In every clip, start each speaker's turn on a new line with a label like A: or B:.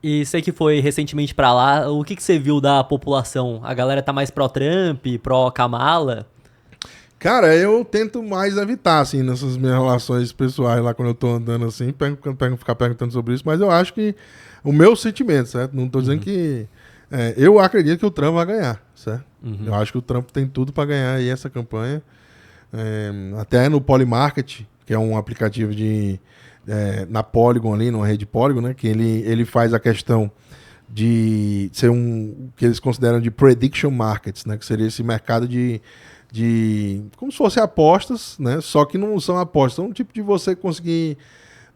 A: E você que foi recentemente pra lá, o que você viu da população? A galera tá mais pró-Trump, pró-Kamala?
B: Cara, eu tento mais evitar, assim, nessas minhas relações pessoais lá, quando eu tô andando assim, ficar perguntando sobre isso, mas eu acho que o meu sentimento, certo? Não tô dizendo
A: Uhum,
B: que... eu acredito que o Trump vai ganhar, certo? Eu
A: uhum,
B: acho que o Trump tem tudo para ganhar aí essa campanha. Até no Polymarket, que é um aplicativo na Polygon ali, numa rede Polygon, né? Que ele faz a questão de ser um que eles consideram de prediction markets, né? Que seria esse mercado como se fosse apostas, né? Só que não são apostas, é um tipo de você conseguir,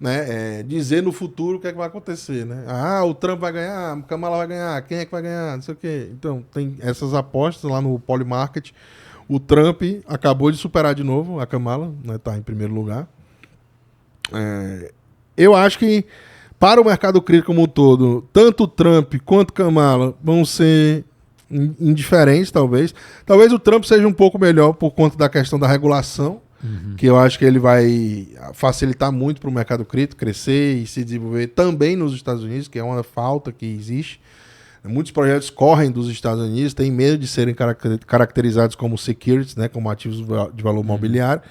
B: né, dizer no futuro o que é que vai acontecer, né? Ah, o Trump vai ganhar, o Kamala vai ganhar, quem é que vai ganhar, não sei o quê. Então, tem essas apostas lá no Polymarket. O Trump acabou de superar de novo a Kamala, né? Tá em primeiro lugar. Eu acho que para o mercado cripto como um todo, tanto o Trump quanto Kamala vão ser indiferentes, talvez. Talvez o Trump seja um pouco melhor por conta da questão da regulação,
A: uhum.
B: que eu acho que ele vai facilitar muito para o mercado cripto crescer e se desenvolver também nos Estados Unidos, que é uma falta que existe. Muitos projetos correm dos Estados Unidos, têm medo de serem caracterizados como securities, né, como ativos de valor mobiliário,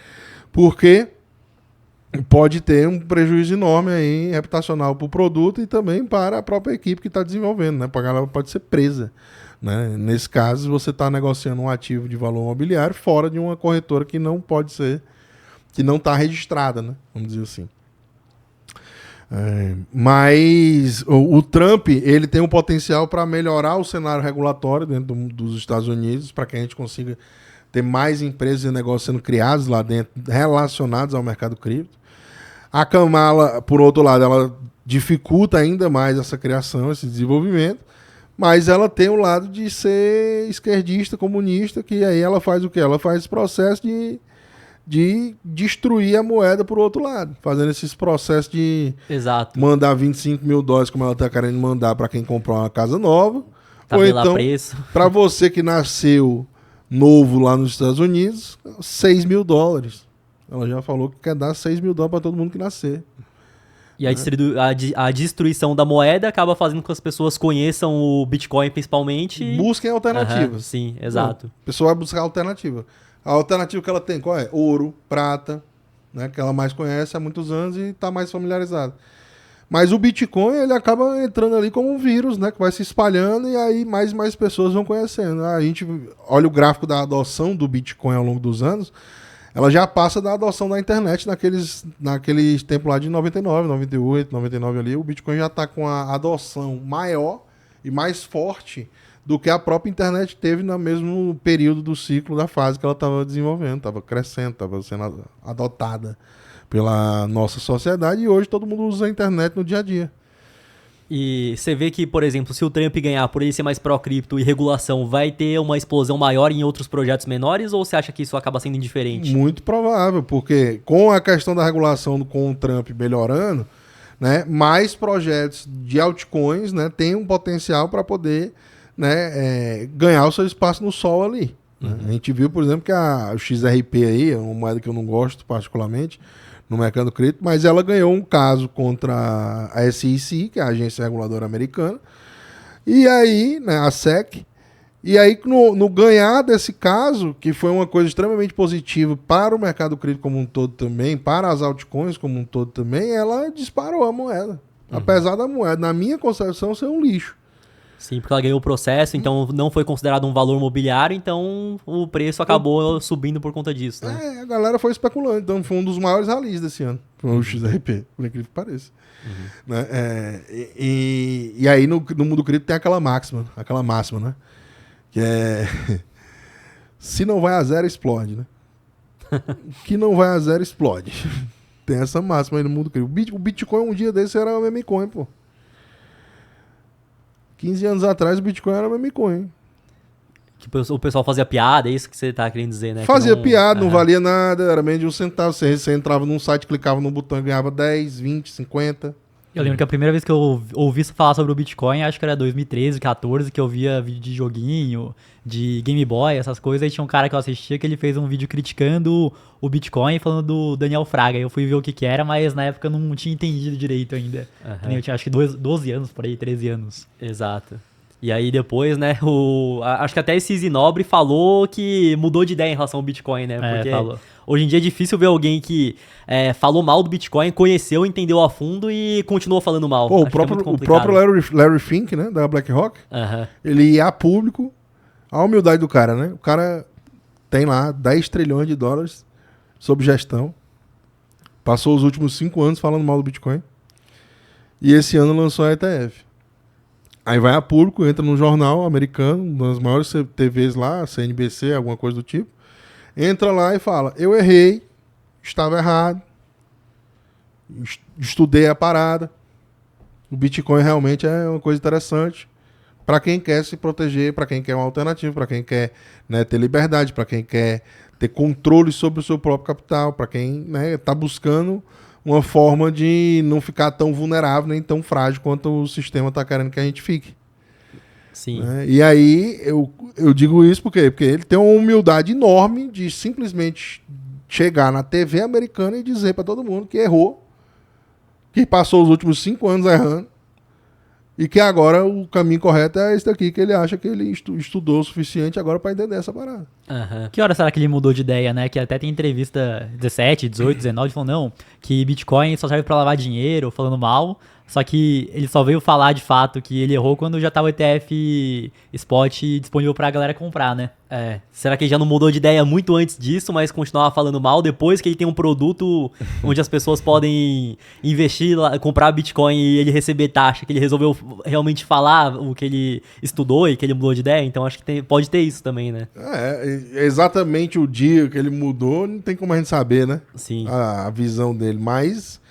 B: porque pode ter um prejuízo enorme aí reputacional para o produto e também para a própria equipe que está desenvolvendo, né? A galera pode ser presa. Né? Nesse caso, você está negociando um ativo de valor mobiliário fora de uma corretora que não pode ser, que não está registrada, né? Vamos dizer assim. Mas o Trump ele tem um potencial para melhorar o cenário regulatório dentro dos Estados Unidos, para que a gente consiga ter mais empresas e negócios sendo criados lá dentro, relacionados ao mercado cripto. A Kamala, por outro lado, ela dificulta ainda mais essa criação, esse desenvolvimento, mas ela tem o lado de ser esquerdista, comunista, que aí ela faz o quê? Ela faz esse processo de destruir a moeda por outro lado, fazendo esses processos de
A: Exato.
B: mandar 25 mil dólares, como ela está querendo mandar para quem comprou uma casa nova, ou
A: Tabelar
B: então,
A: preço.
B: para você que nasceu novo lá nos Estados Unidos, 6 mil dólares. Ela já falou que quer dar 6 mil dólares para todo mundo que nascer.
A: E a destruição da moeda acaba fazendo com que as pessoas conheçam o Bitcoin principalmente.
B: Busquem
A: Aham,
B: alternativas.
A: sim,
B: Não,
A: exato.
B: a pessoa vai buscar alternativa. A alternativa que ela tem, qual é? Ouro, prata, né? Que ela mais conhece há muitos anos e está mais familiarizada. Mas o Bitcoin, ele acaba entrando ali como um vírus, né? Que vai se espalhando e aí mais pessoas vão conhecendo. A gente olha o gráfico da adoção do Bitcoin ao longo dos anos, ela já passa da adoção da internet naqueles tempos lá de 99, 98, 99 ali. O Bitcoin já está com a adoção maior e mais forte do que a própria internet teve no mesmo período do ciclo da fase que ela estava desenvolvendo, estava crescendo, estava sendo adotada pela nossa sociedade e hoje todo mundo usa a internet no dia a dia.
A: E você vê que, por exemplo, se o Trump ganhar por ele ser mais pró-cripto e regulação, vai ter uma explosão maior em outros projetos menores ou você acha que isso acaba sendo indiferente?
B: Muito provável, porque com a questão da regulação com o Trump melhorando, né, mais projetos de altcoins, né, têm um potencial para poder, né, ganhar o seu espaço no sol ali. Né? A gente viu, por exemplo, que o XRP aí, é uma moeda que eu não gosto particularmente no mercado cripto, mas ela ganhou um caso contra a SEC, que é a agência reguladora americana, e aí, né, a SEC, e aí no ganhar desse caso, que foi uma coisa extremamente positiva para o mercado cripto como um todo também, para as altcoins como um todo também, ela disparou a moeda. Apesar da moeda, na minha concepção, ser um lixo.
A: Sim, porque ela ganhou o processo, então não foi considerado um valor mobiliário, então o preço acabou subindo por conta disso, né?
B: A galera foi especulando. Então foi um dos maiores rallies desse ano. Foi o XRP, por incrível que pareça. Né? E aí no mundo cripto tem aquela máxima, né? Que é... Se não vai a zero, explode, né? Que não vai a zero, explode. Tem essa máxima aí no mundo cripto. O Bitcoin um dia desse era o meme coin, pô. 15 anos atrás o Bitcoin era o meme coin.
A: Que o pessoal fazia piada, é isso que você tá querendo dizer, né?
B: Fazia
A: Que não...
B: piada, não
A: Aham.
B: valia nada, era menos de um centavo. Você entrava num site, clicava no botão e ganhava 10, 20, 50.
A: Eu lembro que a primeira vez que eu ouvi falar sobre o Bitcoin, acho que era 2013, 2014, que eu via vídeo de joguinho, de Game Boy, essas coisas. Aí tinha um cara que eu assistia que ele fez um vídeo criticando o Bitcoin, falando do Daniel Fraga. Aí eu fui ver o que era, mas na época eu não tinha entendido direito ainda. Eu tinha acho que 12 anos, por aí, 13 anos. Exato. E aí depois, né, acho que até esse Easy Nobre falou que mudou de ideia em relação ao Bitcoin, né? Porque
C: falou.
A: Hoje em dia é difícil ver alguém que falou mal do Bitcoin, conheceu, entendeu a fundo e continuou falando mal.
B: Pô,
A: Acho que é muito
B: o
A: complicado.
B: próprio Larry Fink, né, da BlackRock, ele ia a público, a humildade do cara, né? O cara tem lá 10 trilhões de dólares sob gestão, passou os últimos 5 anos falando mal do Bitcoin e esse ano lançou a ETF. Aí vai a público, entra num jornal americano, uma das maiores TVs lá, CNBC, alguma coisa do tipo. Entra lá e fala, eu errei, estava errado, estudei a parada. O Bitcoin realmente é uma coisa interessante para quem quer se proteger, para quem quer uma alternativa, para quem quer, né, ter liberdade, para quem quer ter controle sobre o seu próprio capital, para quem, né, tá buscando uma forma de não ficar tão vulnerável nem tão frágil quanto o sistema está querendo que a gente fique.
A: Sim.
B: Né? E aí eu digo isso por quê? Porque ele tem uma humildade enorme de simplesmente chegar na TV americana e dizer para todo mundo que errou, que passou os últimos 5 anos errando e que agora o caminho correto é esse daqui, que ele acha que ele estudou o suficiente agora para entender essa parada.
C: Que hora será que ele mudou de ideia, né? Que até tem entrevista 17, 18, 19, falando não, que Bitcoin só serve pra lavar dinheiro, falando mal. Só que ele só veio falar de fato que ele errou quando já tava o ETF Spot disponível pra galera comprar, né?
A: Será que ele já não mudou de ideia muito antes disso, mas continuava falando mal depois que ele tem um produto onde as pessoas podem investir, comprar Bitcoin e ele receber taxa, que ele resolveu realmente falar o que ele estudou e que ele mudou de ideia? Então acho que pode ter isso também, né?
B: Exatamente o dia que ele mudou, não tem como a gente saber, né?
A: Sim.
B: A visão dele, mas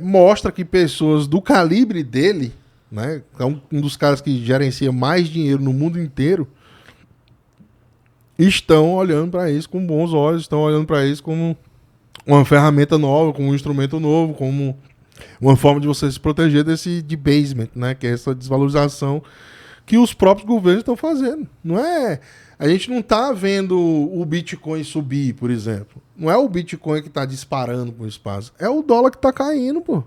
B: mostra que pessoas do calibre dele, né? É um dos caras que gerencia mais dinheiro no mundo inteiro, estão olhando para isso com bons olhos, estão olhando para isso como uma ferramenta nova, como um instrumento novo, como uma forma de você se proteger desse debasement, né? Que é essa desvalorização que os próprios governos estão fazendo. Não é... A gente não está vendo o Bitcoin subir, por exemplo. Não é o Bitcoin que está disparando para o espaço. É o dólar que está caindo, pô.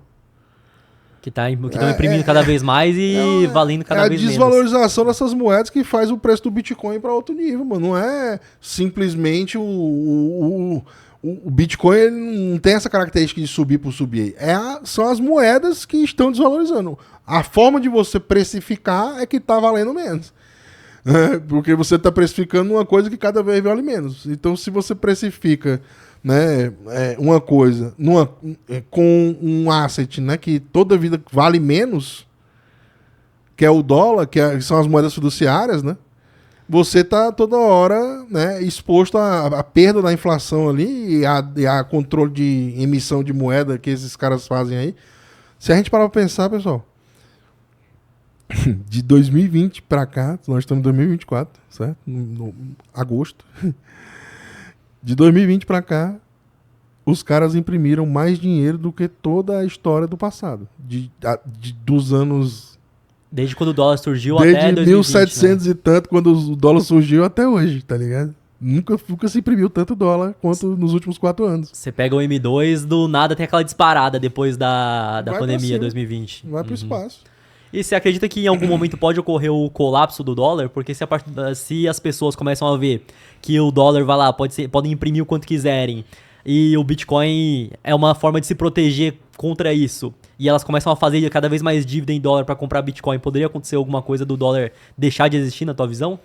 A: Que estão imprimindo cada vez mais e valendo cada vez menos.
B: É a desvalorização dessas moedas que faz o preço do Bitcoin para outro nível, mano. Não é simplesmente o Bitcoin, ele não tem essa característica de subir por subir. São as moedas que estão desvalorizando. A forma de você precificar é que está valendo menos. Porque você está precificando uma coisa que cada vez vale menos. Então, se você precifica, né, uma coisa com um asset, né, que toda vida vale menos, que é o dólar, que são as moedas fiduciárias, né, você está toda hora, né, exposto à perda da inflação ali e a controle de emissão de moeda que esses caras fazem aí. Se a gente parar para pensar, pessoal, de 2020 para cá, nós estamos em 2024, certo? No agosto. De 2020 para cá, os caras imprimiram mais dinheiro do que toda a história do passado. Dos anos...
A: Desde quando o dólar surgiu
B: desde
A: até 2020,
B: 1700
A: né?
B: e tanto, quando o dólar surgiu até hoje, tá ligado? Nunca se imprimiu tanto dólar quanto nos últimos 4 anos.
A: Você pega o M2, do nada tem aquela disparada depois da pandemia 2020.
B: Vai pro espaço.
A: E você acredita que em algum momento pode ocorrer o colapso do dólar? Porque se as pessoas começam a ver que o dólar vai lá, podem imprimir o quanto quiserem, e o Bitcoin é uma forma de se proteger contra isso, e elas começam a fazer cada vez mais dívida em dólar para comprar Bitcoin, poderia acontecer alguma coisa do dólar deixar de existir, na tua visão?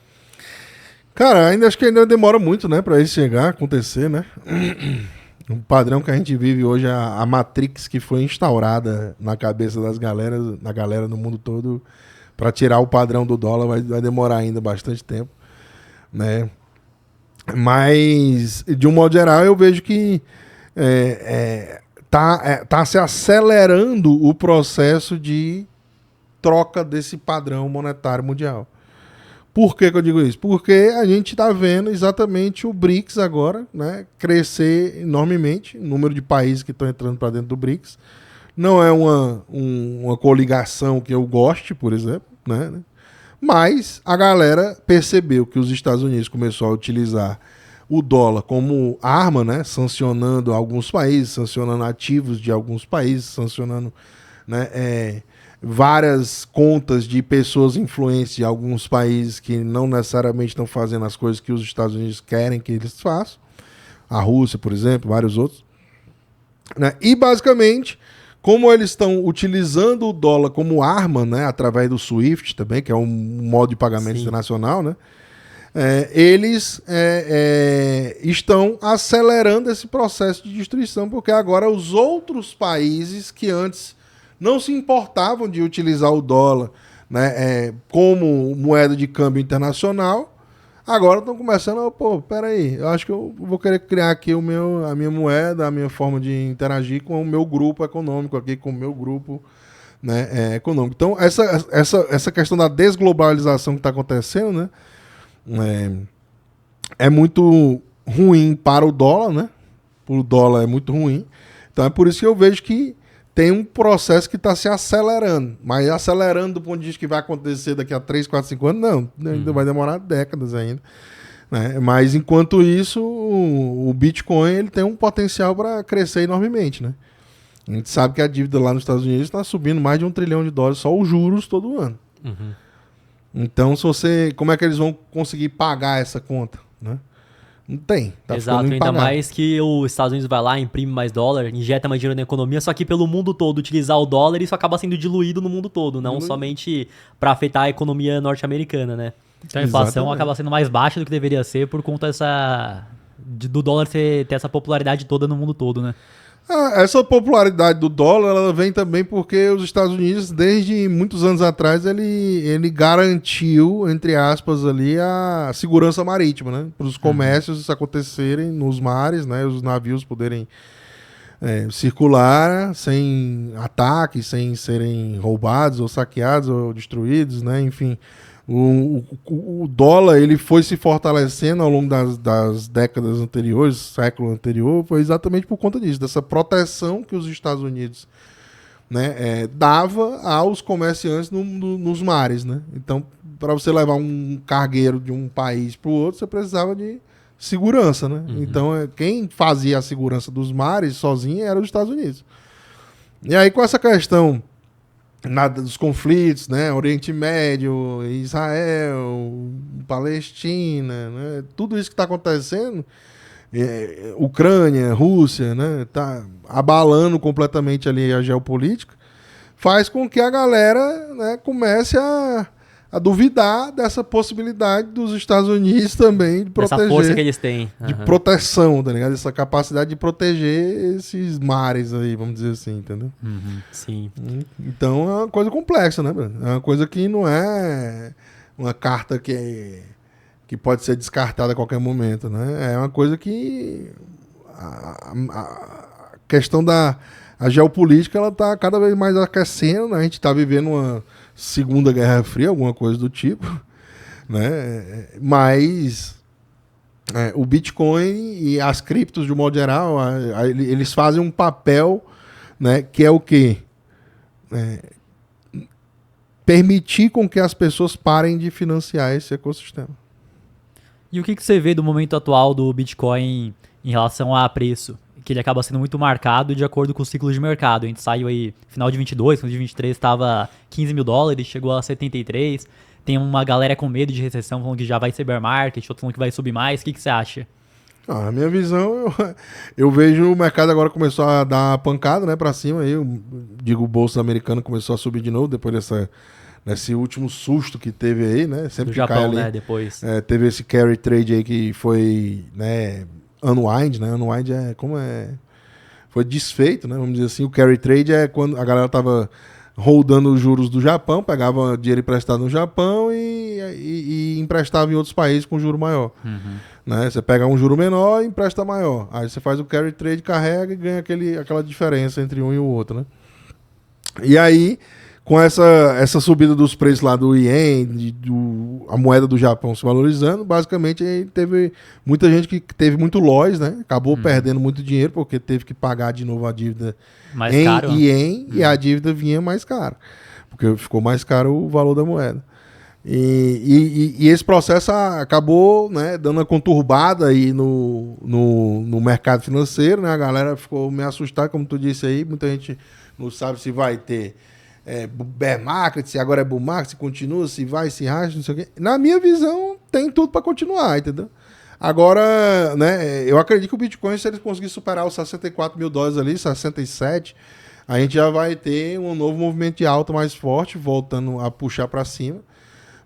B: Cara, acho que ainda demora muito, né, pra isso chegar, acontecer, né? O padrão que a gente vive hoje, a Matrix que foi instaurada na cabeça da galera no mundo todo, para tirar o padrão do dólar vai demorar ainda bastante tempo, né? Mas, de um modo geral, eu vejo que tá se acelerando o processo de troca desse padrão monetário mundial. Por que eu digo isso? Porque a gente está vendo exatamente o BRICS agora, né, crescer enormemente, o número de países que estão entrando para dentro do BRICS. Não é uma coligação que eu goste, por exemplo, né? Mas a galera percebeu que os Estados Unidos começou a utilizar o dólar como arma, né? Sancionando alguns países, sancionando ativos de alguns países, sancionando, né, várias contas de pessoas influentes de alguns países que não necessariamente estão fazendo as coisas que os Estados Unidos querem que eles façam. A Rússia, por exemplo, vários outros. Né? E, basicamente, como eles estão utilizando o dólar como arma, né, através do SWIFT também, que é um modo de pagamento internacional, né, eles estão acelerando esse processo de destruição, porque agora os outros países que antes não se importavam de utilizar o dólar, né, como moeda de câmbio internacional, agora estão começando, pô, peraí, eu acho que eu vou querer criar aqui a minha moeda, a minha forma de interagir com o meu grupo econômico aqui, com o meu grupo, né, econômico. Então, essa questão da desglobalização que está acontecendo, né, é muito ruim para o dólar, né? O dólar é muito ruim. Então, é por isso que eu vejo que tem um processo que está se acelerando. Mas acelerando do ponto de vista que vai acontecer daqui a 3, 4, 5 anos, não. Ainda vai demorar décadas ainda. Né? Mas, enquanto isso, o Bitcoin ele tem um potencial para crescer enormemente. Né? A gente sabe que a dívida lá nos Estados Unidos está subindo mais de $1 trilhão, só os juros todo ano.
D: Uhum.
B: Então, como é que eles vão conseguir pagar essa conta? Né? Não tem. Tá
D: Exato, ainda mais que os Estados Unidos vai lá, imprime mais dólar, injeta mais dinheiro na economia, só que pelo mundo todo utilizar o dólar, isso acaba sendo diluído no mundo todo, não somente para afetar a economia norte-americana, né?
A: Então a inflação acaba sendo mais baixa do que deveria ser por conta do dólar ter essa popularidade toda no mundo todo, né?
B: Essa popularidade do dólar ela vem também porque os Estados Unidos, desde muitos anos atrás, ele garantiu, entre aspas, ali, a segurança marítima, né? Para os comércios acontecerem nos mares, né? Os navios poderem circular sem ataques, sem serem roubados ou saqueados ou destruídos, né? Enfim, o dólar ele foi se fortalecendo ao longo das décadas anteriores, século anterior, foi exatamente por conta disso, dessa proteção que os Estados Unidos, né, dava aos comerciantes nos mares. Né? Então, para você levar um cargueiro de um país para o outro, você precisava de segurança. Né? Então, quem fazia a segurança dos mares sozinho era os Estados Unidos. E aí, com essa questão dos conflitos, né? Oriente Médio, Israel, Palestina, né? Tudo isso que está acontecendo, Ucrânia, Rússia, né? Tá abalando completamente ali a geopolítica, faz com que a galera, né, comece a duvidar dessa possibilidade dos Estados Unidos também de proteger.
D: Essa força que eles têm.
B: De proteção, tá ligado? Essa capacidade de proteger esses mares aí, vamos dizer assim, entendeu?
D: Sim.
B: Então é uma coisa complexa, né, Bruno? É uma coisa que não é uma carta que pode ser descartada a qualquer momento, né? É uma coisa que a questão a geopolítica ela tá cada vez mais aquecendo, né? A gente está vivendo uma Segunda Guerra Fria, alguma coisa do tipo, né? Mas o Bitcoin e as criptos, de um modo geral, eles fazem um papel, né, que é o quê? Permitir com que as pessoas parem de financiar esse ecossistema.
A: E o que você vê do momento atual do Bitcoin em relação a preço? Que ele acaba sendo muito marcado de acordo com o ciclo de mercado. A gente saiu aí, final de 22, final de 23 estava $15 mil, chegou a 73. Tem uma galera com medo de recessão falando que já vai ser bear market, outro falando que vai subir mais. O que você acha?
B: A minha visão, eu vejo o mercado agora começou a dar uma pancada, né, para cima. Aí, o bolsa americano começou a subir de novo depois desse último susto que teve aí, né? Sempre
D: do Japão,
B: ali,
D: né? Depois.
B: Teve esse carry trade aí que foi, né, unwind, né? Unwind foi desfeito, né? Vamos dizer assim. O carry trade é quando a galera tava holdando os juros do Japão, pegava dinheiro emprestado no Japão e emprestava em outros países com juro maior. Né? Você pega um juro menor e empresta maior. Aí você faz o carry trade, carrega e ganha aquela diferença entre um e o outro, né? E aí, com essa subida dos preços lá do ien, a moeda do Japão se valorizando, basicamente aí teve muita gente que teve muito loss, né? Acabou perdendo muito dinheiro porque teve que pagar de novo a dívida
C: Mais
B: em
C: caro, né?
B: ien e a dívida vinha mais cara, porque ficou mais caro o valor da moeda. E esse processo acabou, né, dando uma conturbada aí no mercado financeiro, né? A galera ficou meio assustada, como tu disse aí, muita gente não sabe se vai ter bear market, se agora é bull market, se continua, se vai, se racha, não sei o quê. Na minha visão, tem tudo para continuar, entendeu? Agora, né, eu acredito que o Bitcoin, se ele conseguir superar os 64 mil dólares ali, 67, a gente já vai ter um novo movimento de alta mais forte, voltando a puxar para cima.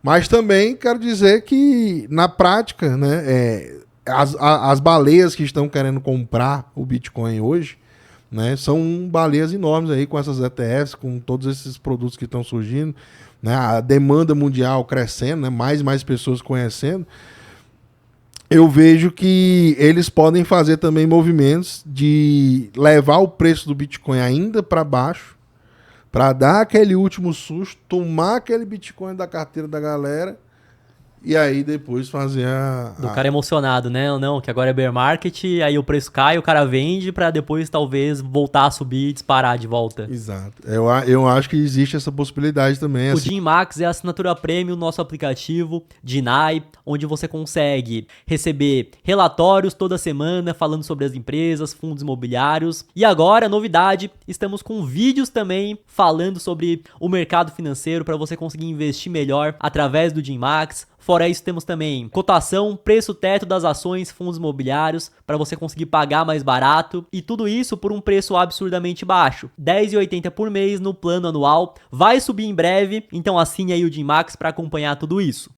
B: Mas também quero dizer que, na prática, né, as baleias que estão querendo comprar o Bitcoin hoje, né, são baleias enormes aí com essas ETFs, com todos esses produtos que estão surgindo, né, a demanda mundial crescendo, né, mais pessoas conhecendo. Eu vejo que eles podem fazer também movimentos de levar o preço do Bitcoin ainda para baixo, para dar aquele último susto, tomar aquele Bitcoin da carteira da galera e aí depois fazer
D: Do cara emocionado, né? Ou não, que agora é bear market, aí o preço cai, o cara vende pra depois talvez voltar a subir e disparar de volta.
B: Exato. Eu acho que existe essa possibilidade também.
D: O GenMax é a assinatura premium, nosso aplicativo DeNai, onde você consegue receber relatórios toda semana falando sobre as empresas, fundos imobiliários. E agora, novidade, estamos com vídeos também falando sobre o mercado financeiro para você conseguir investir melhor através do GenMax. Fora isso, temos também cotação, preço teto das ações, fundos imobiliários, para você conseguir pagar mais barato. E tudo isso por um preço absurdamente baixo. R$10,80 por mês no plano anual. Vai subir em breve, então assine aí o GenMax para acompanhar tudo isso.